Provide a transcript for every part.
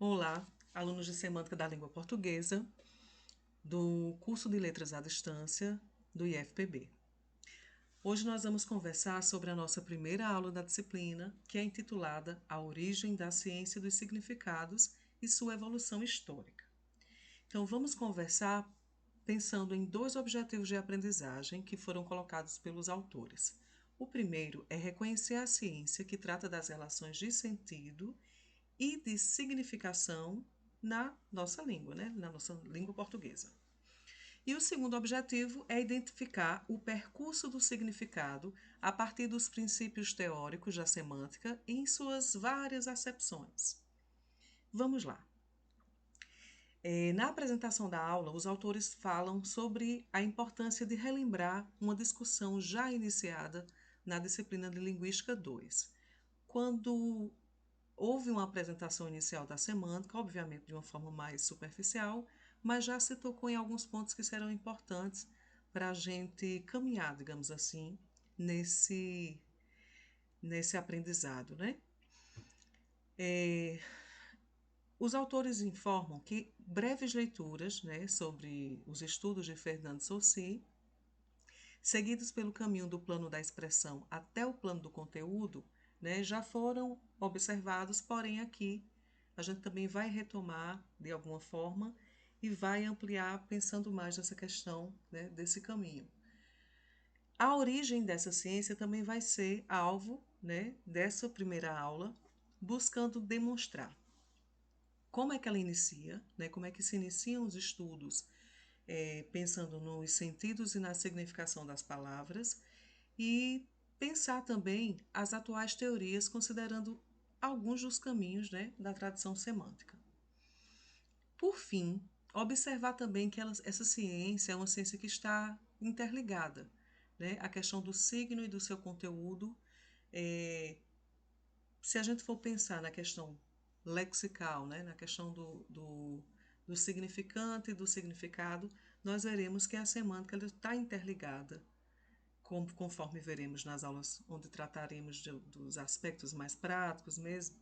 Olá, alunos de Semântica da Língua Portuguesa, do curso de Letras à Distância do IFPB. Hoje nós vamos conversar sobre a nossa primeira aula da disciplina, que é intitulada A Origem da Ciência dos Significados e sua Evolução Histórica. Então, vamos conversar pensando em dois objetivos de aprendizagem que foram colocados pelos autores. O primeiro é reconhecer a ciência que trata das relações de sentido e de significação na nossa língua, né? Na nossa língua portuguesa. E o segundo objetivo é identificar o percurso do significado a partir dos princípios teóricos da semântica em suas várias acepções. Vamos lá. Na apresentação da aula, os autores falam sobre a importância de relembrar uma discussão já iniciada na disciplina de Linguística 2, quando houve uma apresentação inicial da semântica, obviamente de uma forma mais superficial, mas já se tocou em alguns pontos que serão importantes para a gente caminhar, digamos assim, nesse aprendizado, né? Os autores informam que breves leituras, né, sobre os estudos de Fernando Saussure, seguidos pelo caminho do plano da expressão até o plano do conteúdo, né, já foram observados, porém aqui a gente também vai retomar de alguma forma e vai ampliar pensando mais nessa questão, né, desse caminho. A origem dessa ciência também vai ser alvo, né, dessa primeira aula, buscando demonstrar como é que ela inicia, né, como é que se iniciam os estudos pensando nos sentidos e na significação das palavras, e pensar também as atuais teorias, considerando alguns dos caminhos, né, da tradição semântica. Por fim, observar também que essa ciência é uma ciência que está interligada, né? A questão do signo e do seu conteúdo. Se a gente for pensar na questão lexical, né, na questão do significante e do significado, nós veremos que a semântica está interligada, conforme veremos nas aulas onde trataremos dos aspectos mais práticos mesmo,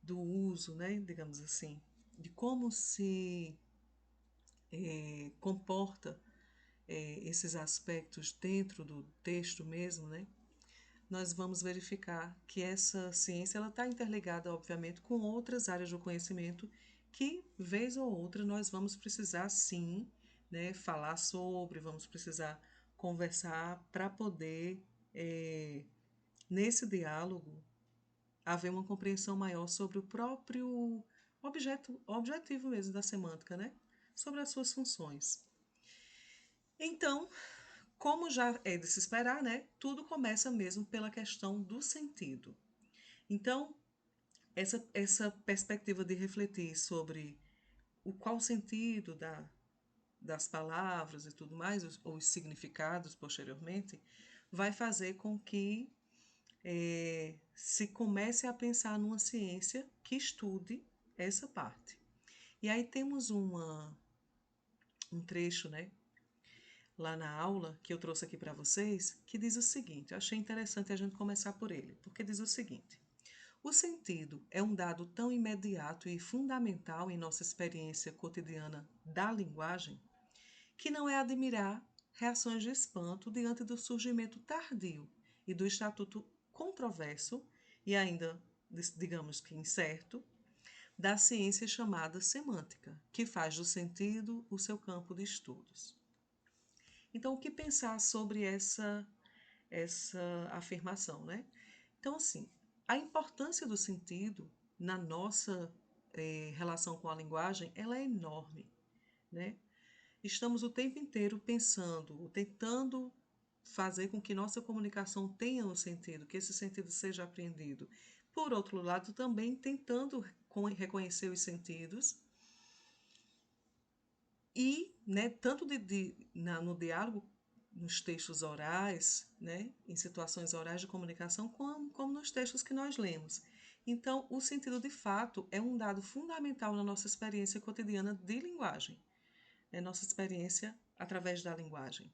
do uso, né, digamos assim, de como se comporta esses aspectos dentro do texto mesmo, né? Nós vamos verificar que essa ciência ela está interligada, obviamente, com outras áreas do conhecimento que, vez ou outra, nós vamos precisar, sim, né, falar sobre, vamos precisar conversar para poder, nesse diálogo, haver uma compreensão maior sobre o próprio objetivo mesmo da semântica, né? Sobre as suas funções. Então, como já é de se esperar, né? Tudo começa mesmo pela questão do sentido. Então, essa perspectiva de refletir sobre qual o sentido das palavras e tudo mais, os significados posteriormente, vai fazer com que se comece a pensar numa ciência que estude essa parte. E aí temos um trecho, né, lá na aula que eu trouxe aqui para vocês, que diz o seguinte, eu achei interessante a gente começar por ele, porque diz o seguinte: o sentido é um dado tão imediato e fundamental em nossa experiência cotidiana da linguagem que não é admirar reações de espanto diante do surgimento tardio e do estatuto controverso e ainda, digamos que incerto, da ciência chamada semântica, que faz do sentido o seu campo de estudos. Então, o que pensar sobre essa afirmação, né? Então, assim, a importância do sentido na nossa relação com a linguagem, ela é enorme, né? Estamos o tempo inteiro pensando, tentando fazer com que nossa comunicação tenha um sentido, que esse sentido seja apreendido. Por outro lado, também tentando reconhecer os sentidos e, né, tanto no diálogo, nos textos orais, né, em situações orais de comunicação, como nos textos que nós lemos. Então, o sentido de fato é um dado fundamental na nossa experiência cotidiana de linguagem, é nossa experiência através da linguagem.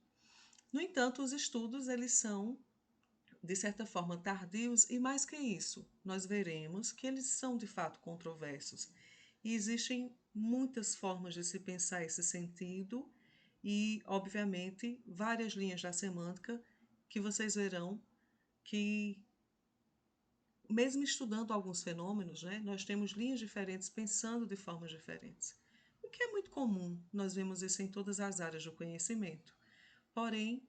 No entanto, os estudos eles são de certa forma, tardios, e mais que isso, nós veremos que eles são de fato controversos. E existem muitas formas de se pensar esse sentido, e, obviamente, várias linhas da semântica que vocês verão que, mesmo estudando alguns fenômenos, né, nós temos linhas diferentes pensando de formas diferentes. O que é muito comum, nós vemos isso em todas as áreas do conhecimento. Porém,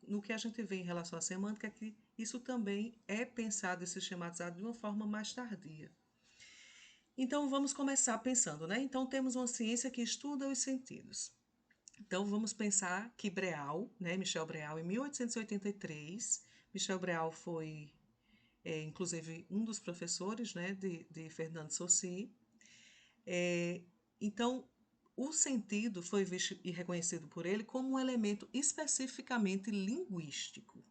no que a gente vê em relação à semântica, é que isso também é pensado e sistematizado de uma forma mais tardia. Então, vamos começar pensando, né? Então, temos uma ciência que estuda os sentidos. Então, vamos pensar que Breal, né, Michel Breal, em 1883, Michel Breal foi, inclusive, um dos professores, né, de Fernando Saussure. Então, o sentido foi visto e reconhecido por ele como um elemento especificamente linguístico,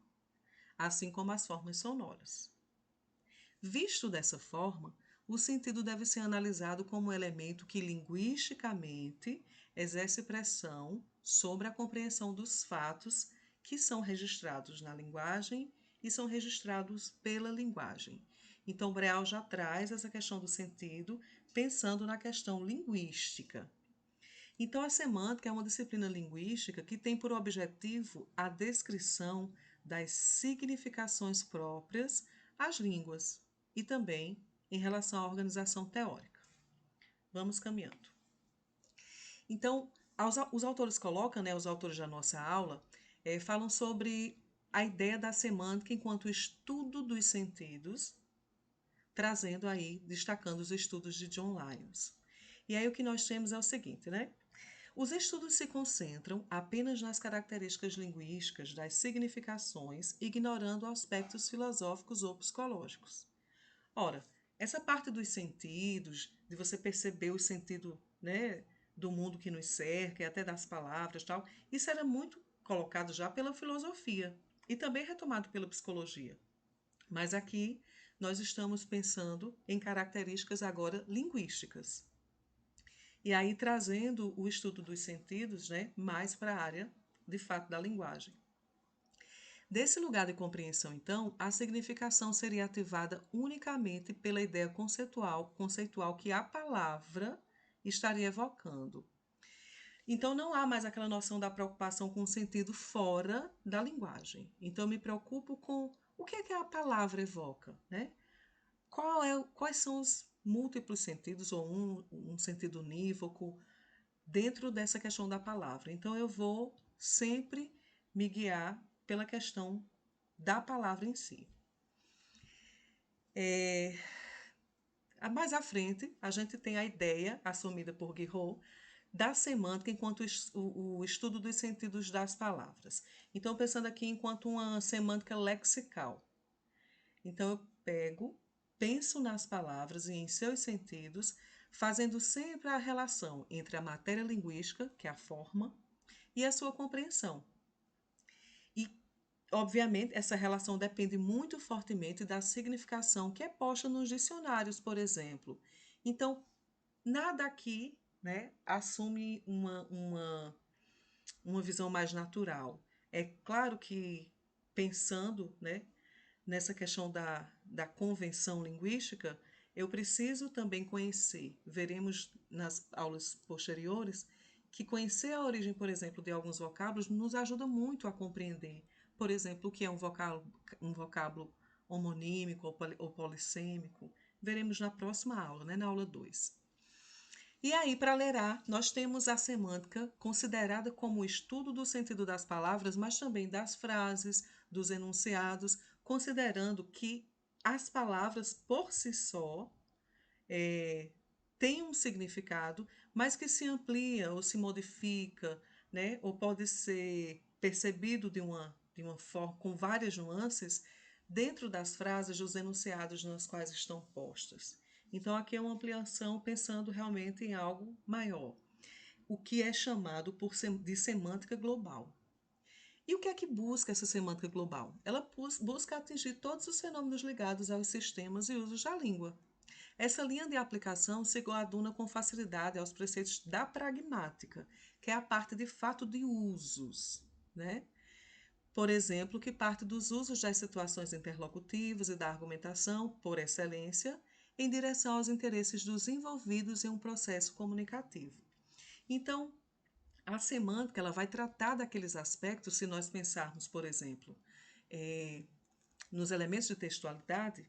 assim como as formas sonoras. Visto dessa forma, o sentido deve ser analisado como um elemento que linguisticamente exerce pressão sobre a compreensão dos fatos que são registrados na linguagem e são registrados pela linguagem. Então, Breal já traz essa questão do sentido pensando na questão linguística. Então, a semântica é uma disciplina linguística que tem por objetivo a descrição das significações próprias às línguas e também em relação à organização teórica. Vamos caminhando. Então, os autores colocam, né, os autores da nossa aula, falam sobre a ideia da semântica enquanto estudo dos sentidos, trazendo aí, destacando os estudos de John Lyons. E aí o que nós temos é o seguinte, né? Os estudos se concentram apenas nas características linguísticas das significações, ignorando aspectos filosóficos ou psicológicos. Ora, essa parte dos sentidos, de você perceber o sentido, né, do mundo que nos cerca e até das palavras, tal, isso era muito colocado já pela filosofia e também retomado pela psicologia. Mas aqui nós estamos pensando em características agora linguísticas. E aí trazendo o estudo dos sentidos, né, mais para a área, de fato, da linguagem. Desse lugar de compreensão, então, a significação seria ativada unicamente pela ideia conceitual que a palavra estaria evocando. Então, não há mais aquela noção da preocupação com o sentido fora da linguagem. Então, eu me preocupo com o que é que a palavra evoca, né? Quais são os múltiplos sentidos, ou um sentido unívoco, dentro dessa questão da palavra. Então, eu vou sempre me guiar pela questão da palavra em si. Mais à frente, a gente tem a ideia, assumida por Guiraud, da semântica enquanto o estudo dos sentidos das palavras. Então, pensando aqui enquanto uma semântica lexical. Então, eu penso nas palavras e em seus sentidos, fazendo sempre a relação entre a matéria linguística, que é a forma, e a sua compreensão. E, obviamente, essa relação depende muito fortemente da significação que é posta nos dicionários, por exemplo. Então, nada aqui, né, assume uma visão mais natural. É claro que, pensando, né, nessa questão da convenção linguística, eu preciso também conhecer, veremos nas aulas posteriores, que conhecer a origem, por exemplo, de alguns vocábulos nos ajuda muito a compreender, por exemplo, o que é um vocábulo homonímico ou polissêmico. Veremos na próxima aula, né, na aula 2. E aí, para Lerá, nós temos a semântica considerada como o estudo do sentido das palavras, mas também das frases, dos enunciados, considerando que as palavras por si só têm um significado, mas que se amplia ou se modifica, né? Ou pode ser percebido de uma forma com várias nuances dentro das frases, dos enunciados nas quais estão postas. Então, aqui é uma ampliação pensando realmente em algo maior, o que é chamado de semântica global. E o que é que busca essa semântica global? Ela busca atingir todos os fenômenos ligados aos sistemas e usos da língua. Essa linha de aplicação se coaduna com facilidade aos preceitos da pragmática, que é a parte de fato de usos, né? por exemplo, que parte dos usos das situações interlocutivas e da argumentação, por excelência, em direção aos interesses dos envolvidos em um processo comunicativo. Então, a semântica ela vai tratar daqueles aspectos, se nós pensarmos, por exemplo, nos elementos de textualidade,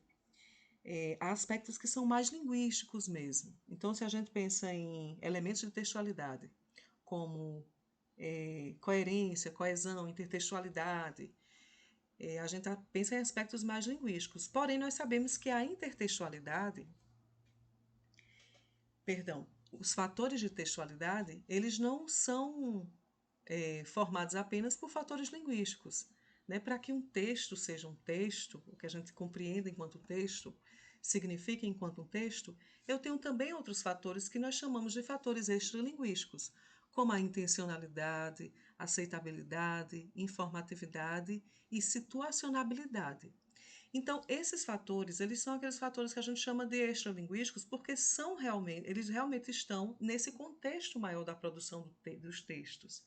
há aspectos que são mais linguísticos mesmo. Então, se a gente pensa em elementos de textualidade, como coerência, coesão, intertextualidade, a gente pensa em aspectos mais linguísticos. Porém, nós sabemos que a intertextualidade, perdão, os fatores de textualidade, eles não são formados apenas por fatores linguísticos. Né? Para que um texto seja um texto, o que a gente compreenda enquanto texto, significa enquanto um texto, eu tenho também outros fatores que nós chamamos de fatores extralinguísticos, como a intencionalidade, aceitabilidade, informatividade e situacionabilidade. Então, esses fatores, eles são aqueles fatores que a gente chama de extralinguísticos, porque eles realmente estão nesse contexto maior da produção dos textos.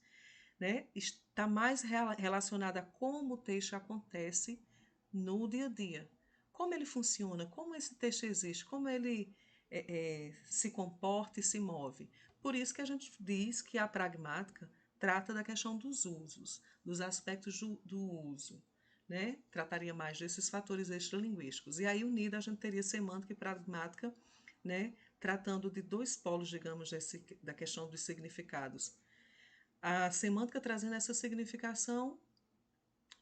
Né? Está mais relacionada a como o texto acontece no dia a dia. Como ele funciona, como esse texto existe, como ele se comporta e se move. Por isso que a gente diz que a pragmática trata da questão dos usos, dos aspectos do uso. Né? Trataria mais desses fatores extralinguísticos. E aí, unida, a gente teria semântica e pragmática, né? Tratando de dois polos, digamos, da questão dos significados. A semântica trazendo essa significação,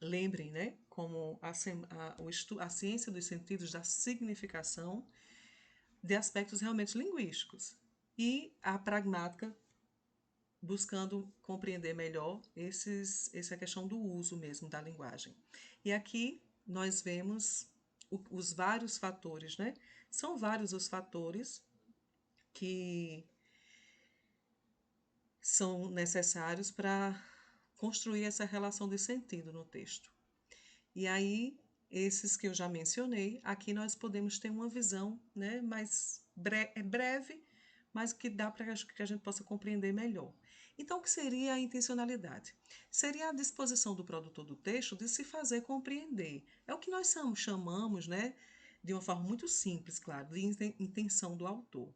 lembrem, né? Como a ciência dos sentidos da significação de aspectos realmente linguísticos. E a pragmática buscando compreender melhor essa questão do uso mesmo da linguagem. E aqui nós vemos os vários fatores, né? São vários os fatores que são necessários para construir essa relação de sentido no texto. E aí, esses que eu já mencionei, aqui nós podemos ter uma visão, né, mais breve, mas que dá para que a gente possa compreender melhor. Então, o que seria a intencionalidade? Seria a disposição do produtor do texto de se fazer compreender. É o que nós chamamos, né, de uma forma muito simples, claro, de intenção do autor.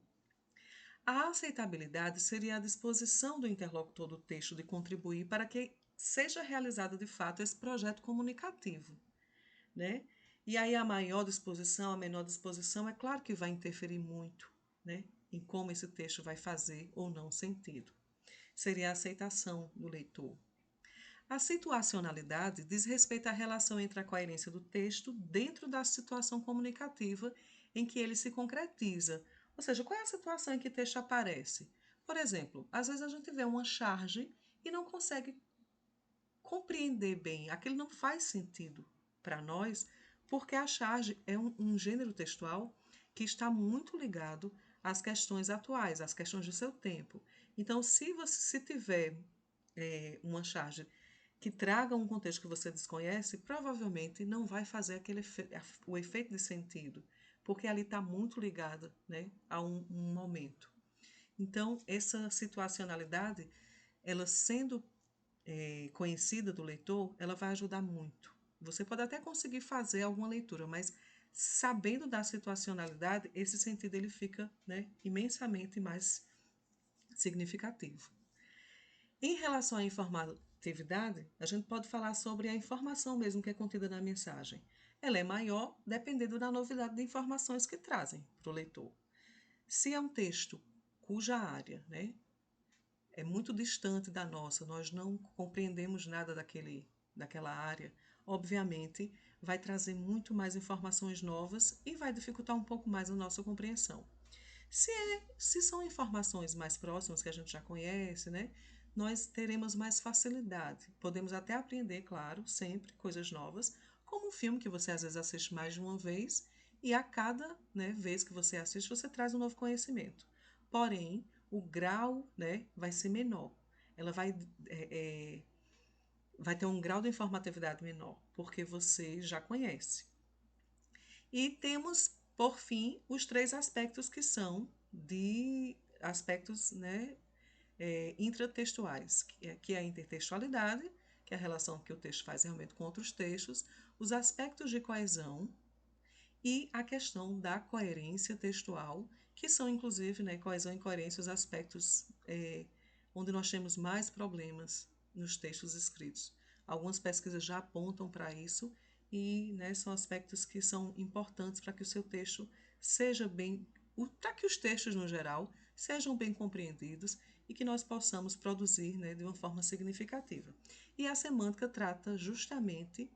A aceitabilidade seria a disposição do interlocutor do texto de contribuir para que seja realizado de fato esse projeto comunicativo. Né? E aí a maior disposição, a menor disposição, é claro que vai interferir muito, né, em como esse texto vai fazer ou não sentido. Seria a aceitação do leitor. A situacionalidade diz respeito à relação entre a coerência do texto dentro da situação comunicativa em que ele se concretiza. Ou seja, qual é a situação em que o texto aparece? Por exemplo, às vezes a gente vê uma charge e não consegue compreender bem, aquilo não faz sentido para nós, porque a charge é um gênero textual que está muito ligado às questões atuais, às questões do seu tempo. Então, se tiver uma charge que traga um contexto que você desconhece, provavelmente não vai fazer o efeito de sentido, porque ali está muito ligado, né, a um momento. Então, essa situacionalidade, ela sendo conhecida do leitor, ela vai ajudar muito. Você pode até conseguir fazer alguma leitura, mas sabendo da situacionalidade, esse sentido ele fica, né, imensamente mais significativo. Em relação à informatividade, a gente pode falar sobre a informação mesmo que é contida na mensagem. Ela é maior dependendo da novidade de informações que trazem para o leitor. Se é um texto cuja área, né, é muito distante da nossa, nós não compreendemos nada daquela área, obviamente vai trazer muito mais informações novas e vai dificultar um pouco mais a nossa compreensão. Se são informações mais próximas que a gente já conhece, né, nós teremos mais facilidade. Podemos até aprender, claro, sempre coisas novas, como um filme que você às vezes assiste mais de uma vez e a cada, né, vez que você assiste você traz um novo conhecimento. Porém, o grau, né, vai ser menor. Ela vai ter um grau de informatividade menor, porque você já conhece. E temos, por fim, os três aspectos que são de aspectos, né, intratextuais, que é a intertextualidade, que é a relação que o texto faz realmente com outros textos, os aspectos de coesão e a questão da coerência textual, que são, inclusive, né, coesão e coerência, os aspectos onde nós temos mais problemas nos textos escritos. Algumas pesquisas já apontam para isso e, né, são aspectos que são importantes para que o seu texto seja bem, para que os textos no geral sejam bem compreendidos e que nós possamos produzir, né, de uma forma significativa. E a semântica trata justamente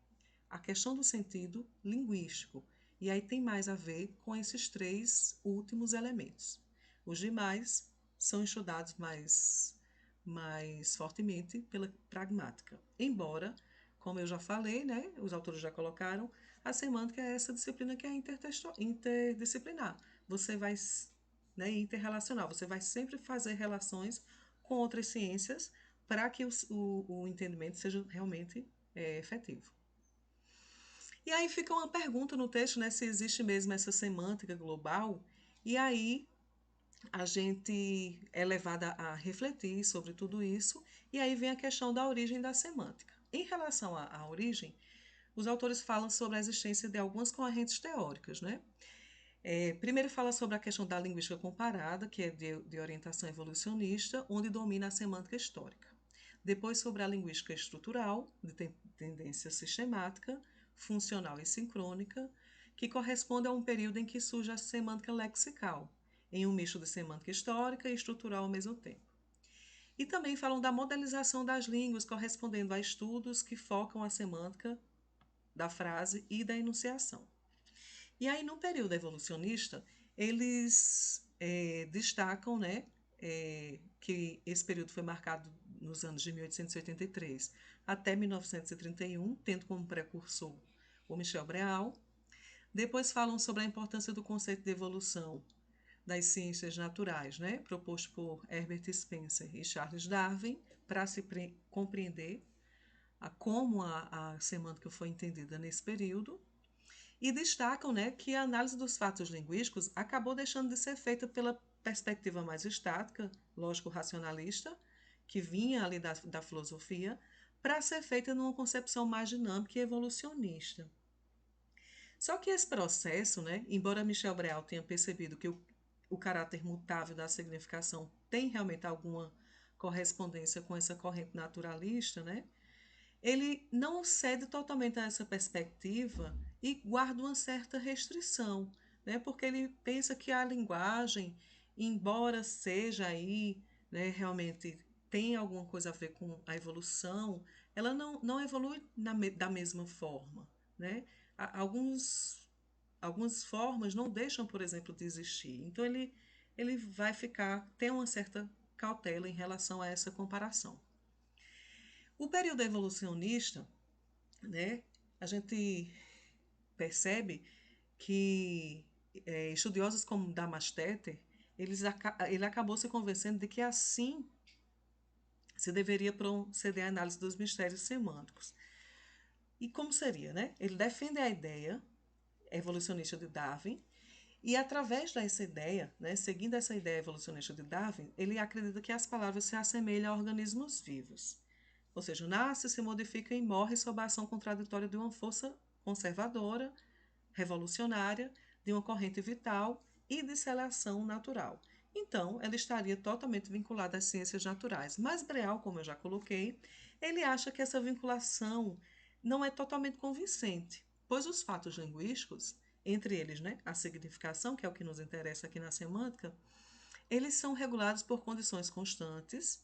a questão do sentido linguístico. E aí tem mais a ver com esses três últimos elementos. Os demais são estudados mais fortemente pela pragmática. Embora, como eu já falei, né, os autores já colocaram, a semântica é essa disciplina que é interdisciplinar. Você vai, né, interrelacional, você vai sempre fazer relações com outras ciências para que o entendimento seja realmente efetivo. E aí fica uma pergunta no texto, né, se existe mesmo essa semântica global, e aí a gente é levada a refletir sobre tudo isso, e aí vem a questão da origem da semântica. Em relação à origem, os autores falam sobre a existência de algumas correntes teóricas, né? Primeiro fala sobre a questão da linguística comparada, que é de orientação evolucionista, onde domina a semântica histórica. Depois sobre a linguística estrutural, de tendência sistemática, funcional e sincrônica, que corresponde a um período em que surge a semântica lexical, em um misto de semântica histórica e estrutural ao mesmo tempo. E também falam da modelização das línguas, correspondendo a estudos que focam a semântica da frase e da enunciação. E aí, no período evolucionista, eles destacam, né, que esse período foi marcado nos anos de 1883 até 1931, tendo como precursor o Michel Breal. Depois falam sobre a importância do conceito de evolução das ciências naturais, né, proposto por Herbert Spencer e Charles Darwin, para se compreender como a semântica foi entendida nesse período. E destacam, né, que a análise dos fatos linguísticos acabou deixando de ser feita pela perspectiva mais estática, lógico-racionalista, que vinha ali da filosofia, para ser feita numa concepção mais dinâmica e evolucionista. Só que esse processo, né, embora Michel Breal tenha percebido que o caráter mutável da significação tem realmente alguma correspondência com essa corrente naturalista, né, ele não cede totalmente a essa perspectiva e guarda uma certa restrição, né? Porque ele pensa que a linguagem, embora seja aí, né, realmente tem alguma coisa a ver com a evolução, ela não evolui da mesma forma, né? Algumas formas não deixam, por exemplo, de existir. Então, ele vai ter uma certa cautela em relação a essa comparação. O período evolucionista, né, a gente percebe que estudiosos como Damasteter, ele acabou se convencendo de que assim se deveria proceder à análise dos mistérios semânticos. E como seria, né? Ele defende a ideia evolucionista de Darwin e através dessa ideia, né, seguindo essa ideia evolucionista de Darwin, ele acredita que as palavras se assemelham a organismos vivos. Ou seja, nasce, se modifica e morre sob a ação contraditória de uma força conservadora, revolucionária, de uma corrente vital e de seleção natural. Então, ela estaria totalmente vinculada às ciências naturais. Mas Breal, como eu já coloquei, ele acha que essa vinculação não é totalmente convincente, pois os fatos linguísticos, entre eles, né, a significação, que é o que nos interessa aqui na semântica, eles são regulados por condições constantes.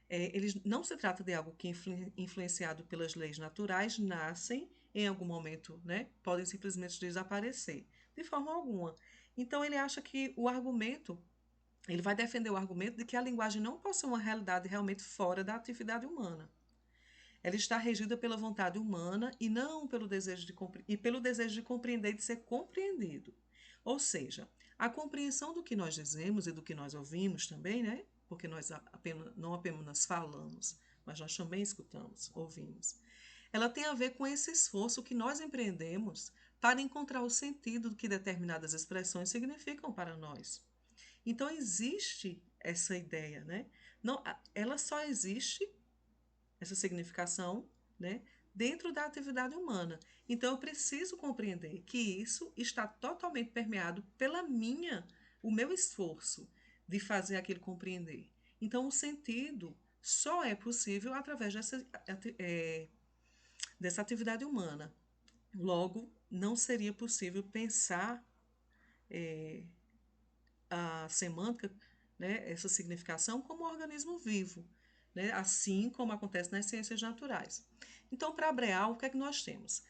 Eles não se trata de algo que, influenciado pelas leis naturais, nascem em algum momento, né? Podem simplesmente desaparecer, de forma alguma. Então, ele acha que ele vai defender o argumento de que a linguagem não possui uma realidade realmente fora da atividade humana. Ela está regida pela vontade humana e não pelo desejo pelo desejo de compreender e de ser compreendido. Ou seja, a compreensão do que nós dizemos e do que nós ouvimos também, né? Porque nós não apenas falamos, mas nós também escutamos, ouvimos. Ela tem a ver com esse esforço que nós empreendemos para encontrar o sentido que determinadas expressões significam para nós. Então existe essa ideia, né? Não, ela só existe essa significação né, dentro da atividade humana. Então, eu preciso compreender que isso está totalmente permeado o meu esforço de fazer aquilo compreender. Então, o sentido só é possível através dessa atividade humana. Logo, não seria possível pensar a semântica, né, essa significação, como um organismo vivo, né, assim como acontece nas ciências naturais. Então, para Breal, o que é que nós temos?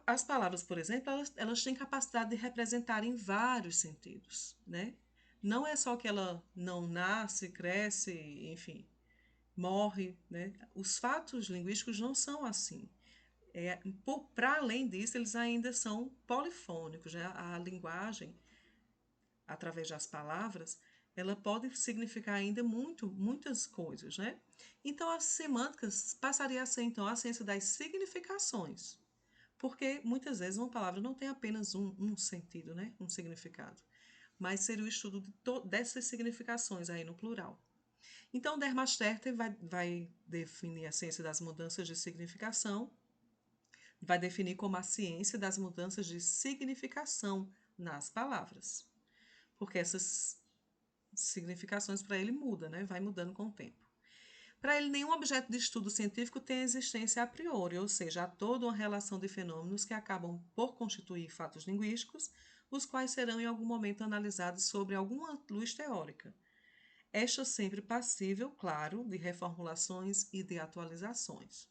As palavras, por exemplo, elas têm capacidade de representar em vários sentidos, né? Não é só que ela não nasce, cresce, enfim, morre, né? Os fatos linguísticos não são assim. Para além disso, eles ainda são polifônicos, né? A linguagem, através das palavras, ela pode significar ainda muitas coisas, né? Então, as semânticas passaria a ser, então, a ciência das significações, porque muitas vezes uma palavra não tem apenas um sentido, né? Um significado, mas seria o estudo dessas significações aí no plural. Então, Dermaster vai definir a ciência das mudanças de significação, vai definir como a ciência das mudanças de significação nas palavras, porque essas significações para ele mudam, né? Vai mudando com o tempo. Para ele, nenhum objeto de estudo científico tem existência a priori, ou seja, há toda uma relação de fenômenos que acabam por constituir fatos linguísticos, os quais serão em algum momento analisados sobre alguma luz teórica. Esta sempre passível, claro, de reformulações e de atualizações.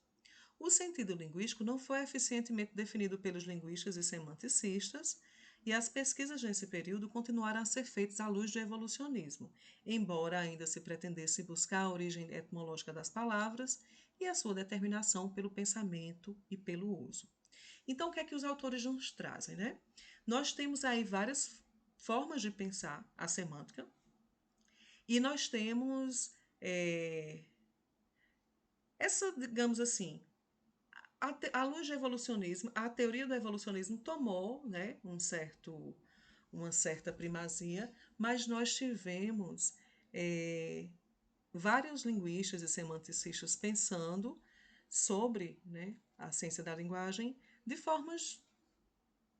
O sentido linguístico não foi eficientemente definido pelos linguistas e semanticistas, e as pesquisas nesse período continuaram a ser feitas à luz do evolucionismo, embora ainda se pretendesse buscar a origem etimológica das palavras e a sua determinação pelo pensamento e pelo uso. Então, o que é que os autores nos trazem, né? Nós temos aí várias formas de pensar a semântica e nós temos essa, digamos assim, à luz do evolucionismo, a teoria do evolucionismo tomou, né, uma certa primazia, mas nós tivemos vários linguistas e semanticistas pensando sobre, né, a ciência da linguagem de formas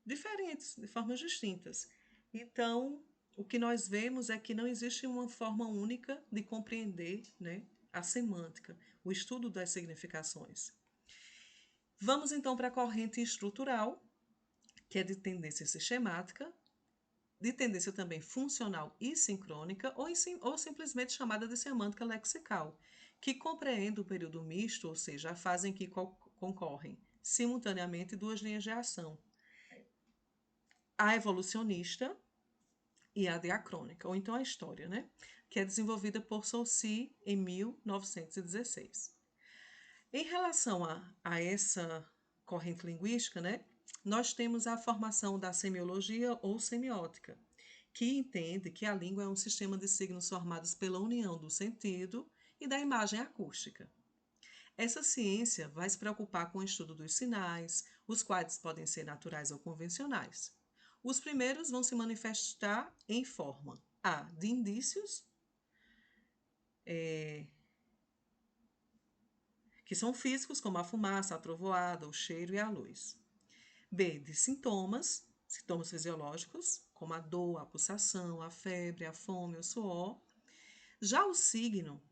diferentes, de formas distintas. Então, o que nós vemos é que não existe uma forma única de compreender, né, a semântica, o estudo das significações. Vamos então para a corrente estrutural, que é de tendência sistemática, de tendência também funcional e sincrônica, ou simplesmente chamada de semântica lexical, que compreende o período misto, ou seja, a fase em que concorrem simultaneamente duas linhas de ação, a evolucionista e a diacrônica, ou então a história, né? Que é desenvolvida por Saussure em 1916. Em relação a essa corrente linguística, né, nós temos a formação da semiologia ou semiótica, que entende que a língua é um sistema de signos formados pela união do sentido e da imagem acústica. Essa ciência vai se preocupar com o estudo dos sinais, os quais podem ser naturais ou convencionais. Os primeiros vão se manifestar em forma A, de indícios, que são físicos, como a fumaça, a trovoada, o cheiro e a luz. B, de sintomas fisiológicos, como a dor, a pulsação, a febre, a fome, o suor. Já o signo,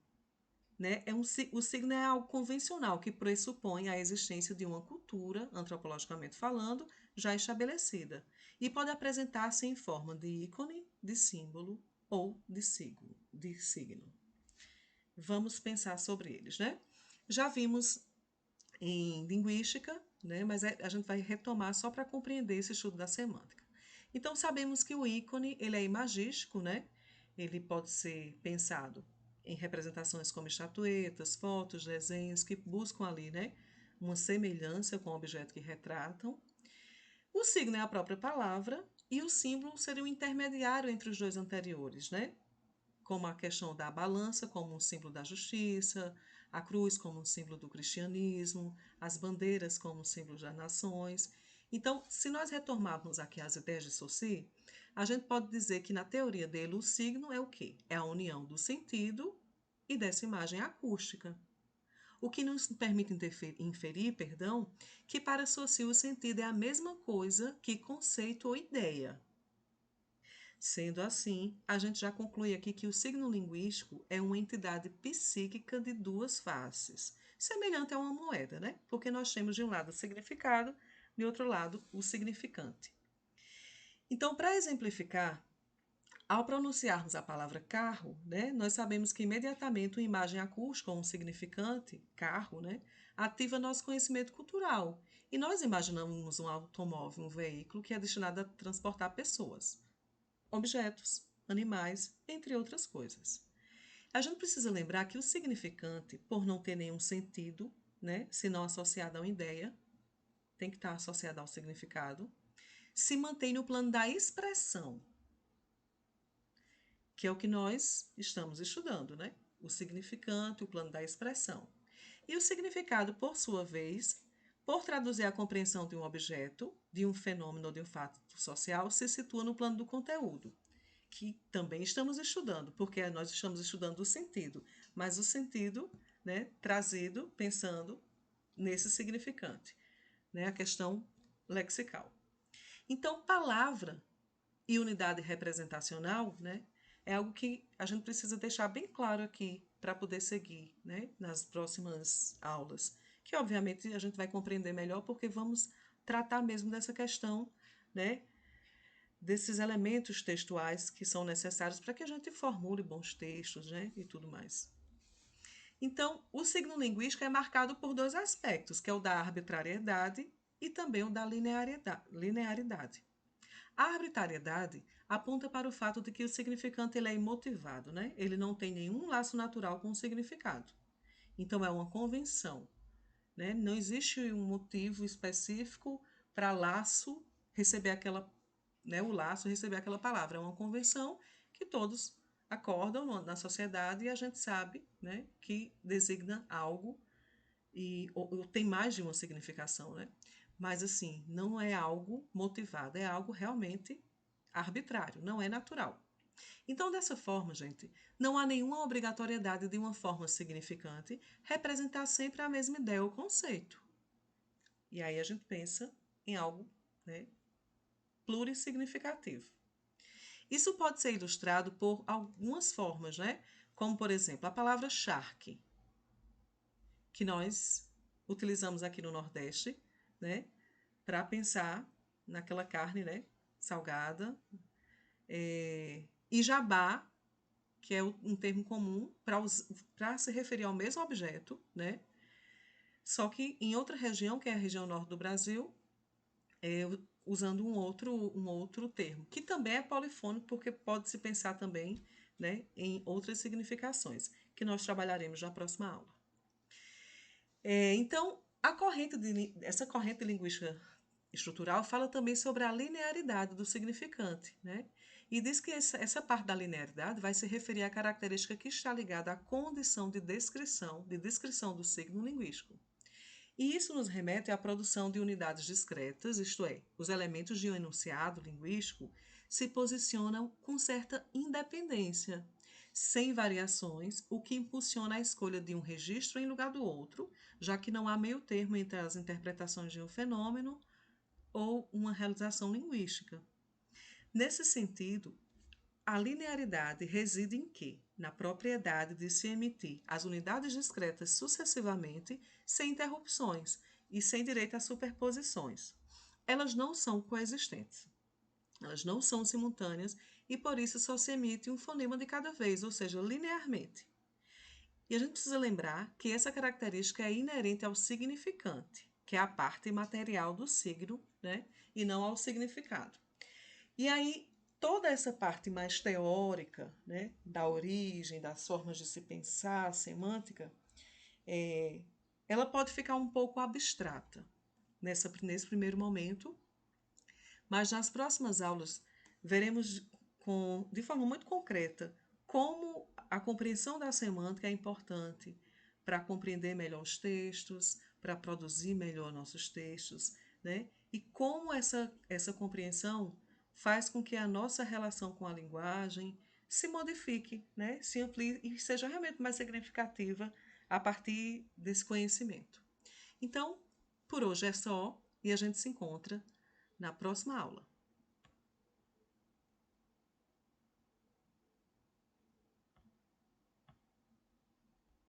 né, o signo é algo convencional que pressupõe a existência de uma cultura, antropologicamente falando, já estabelecida, e pode apresentar-se em forma de ícone, de símbolo ou de signo. Vamos pensar sobre eles, né? Já vimos em linguística, né, mas a gente vai retomar só para compreender esse estudo da semântica. Então, sabemos que o ícone ele é imagístico, né? Ele pode ser pensado em representações como estatuetas, fotos, desenhos que buscam ali, né, uma semelhança com o objeto que retratam. O signo é a própria palavra e o símbolo seria o intermediário entre os dois anteriores, né? Como a questão da balança como um símbolo da justiça, a cruz como um símbolo do cristianismo, as bandeiras como um símbolo das nações. Então, se nós retomarmos aqui as ideias de Saussure, a gente pode dizer que na teoria dele o signo é o quê? É a união do sentido e dessa imagem acústica. o que nos permite inferir, que para Saussure o sentido é a mesma coisa que conceito ou ideia. Sendo assim, a gente já conclui aqui que o signo linguístico é uma entidade psíquica de duas faces, semelhante a uma moeda, né? Porque nós temos de um lado o significado, de outro lado o significante. Então, para exemplificar, ao pronunciarmos a palavra carro, né, nós sabemos que imediatamente uma imagem acústica ou um significante, carro, né, ativa nosso conhecimento cultural. E nós imaginamos um automóvel, um veículo que é destinado a transportar pessoas, objetos, animais, entre outras coisas. A gente precisa lembrar que o significante, por não ter nenhum sentido, né, se não associado a uma ideia, tem que estar associado ao significado, se mantém no plano da expressão, que é o que nós estamos estudando, né? O significante, o plano da expressão. E o significado, por sua vez, por traduzir a compreensão de um objeto, de um fenômeno ou de um fato social, se situa no plano do conteúdo, que também estamos estudando, porque nós estamos estudando o sentido, mas o sentido, né, trazido pensando nesse significante, né, a questão lexical. Então, palavra e unidade representacional, né, é algo que a gente precisa deixar bem claro aqui para poder seguir, né, nas próximas aulas, que obviamente a gente vai compreender melhor porque vamos tratar mesmo dessa questão, né, desses elementos textuais que são necessários para que a gente formule bons textos, né, e tudo mais. Então, o signo linguístico é marcado por dois aspectos, que é o da arbitrariedade e também o da linearidade. A arbitrariedade aponta para o fato de que o significante ele é imotivado, né? Ele não tem nenhum laço natural com o significado. Então, é uma convenção, né? Não existe um motivo específico para laço receber aquela, né, o laço receber aquela palavra. É uma convenção que todos acordam na sociedade e a gente sabe, né, que designa algo ou tem mais de uma significação, né? Mas assim, não é algo motivado, é algo realmente arbitrário, não é natural. Então, dessa forma, gente, não há nenhuma obrigatoriedade de uma forma significante representar sempre a mesma ideia ou conceito. E aí a gente pensa em algo, né, plurissignificativo. Isso pode ser ilustrado por algumas formas, né? Como, por exemplo, a palavra charque, que nós utilizamos aqui no Nordeste, né? Para pensar naquela carne, né? Salgada. E jabá, que é um termo comum para se referir ao mesmo objeto, né? Só que em outra região, que é a região norte do Brasil, usando um outro termo, que também é polifônico, porque pode se pensar também, né, em outras significações, que nós trabalharemos na próxima aula. Então, essa corrente linguística estrutural fala também sobre a linearidade do significante, né? E diz que essa parte da linearidade vai se referir à característica que está ligada à condição de descrição do signo linguístico. E isso nos remete à produção de unidades discretas, isto é, os elementos de um enunciado linguístico se posicionam com certa independência, sem variações, o que impulsiona a escolha de um registro em lugar do outro, já que não há meio termo entre as interpretações de um fenômeno ou uma realização linguística. Nesse sentido, a linearidade reside em quê? Na propriedade de se emitir as unidades discretas sucessivamente, sem interrupções e sem direito a superposições. Elas não são coexistentes, elas não são simultâneas e por isso só se emite um fonema de cada vez, ou seja, linearmente. E a gente precisa lembrar que essa característica é inerente ao significante, que é a parte material do signo, né? E não ao significado. E aí, toda essa parte mais teórica, né, da origem, das formas de se pensar, semântica, ela pode ficar um pouco abstrata nesse primeiro momento, mas nas próximas aulas veremos de forma muito concreta como a compreensão da semântica é importante para compreender melhor os textos, para produzir melhor nossos textos, né? E como essa compreensão faz com que a nossa relação com a linguagem se modifique, né? Se amplie e seja realmente mais significativa a partir desse conhecimento. Então, por hoje é só e a gente se encontra na próxima aula.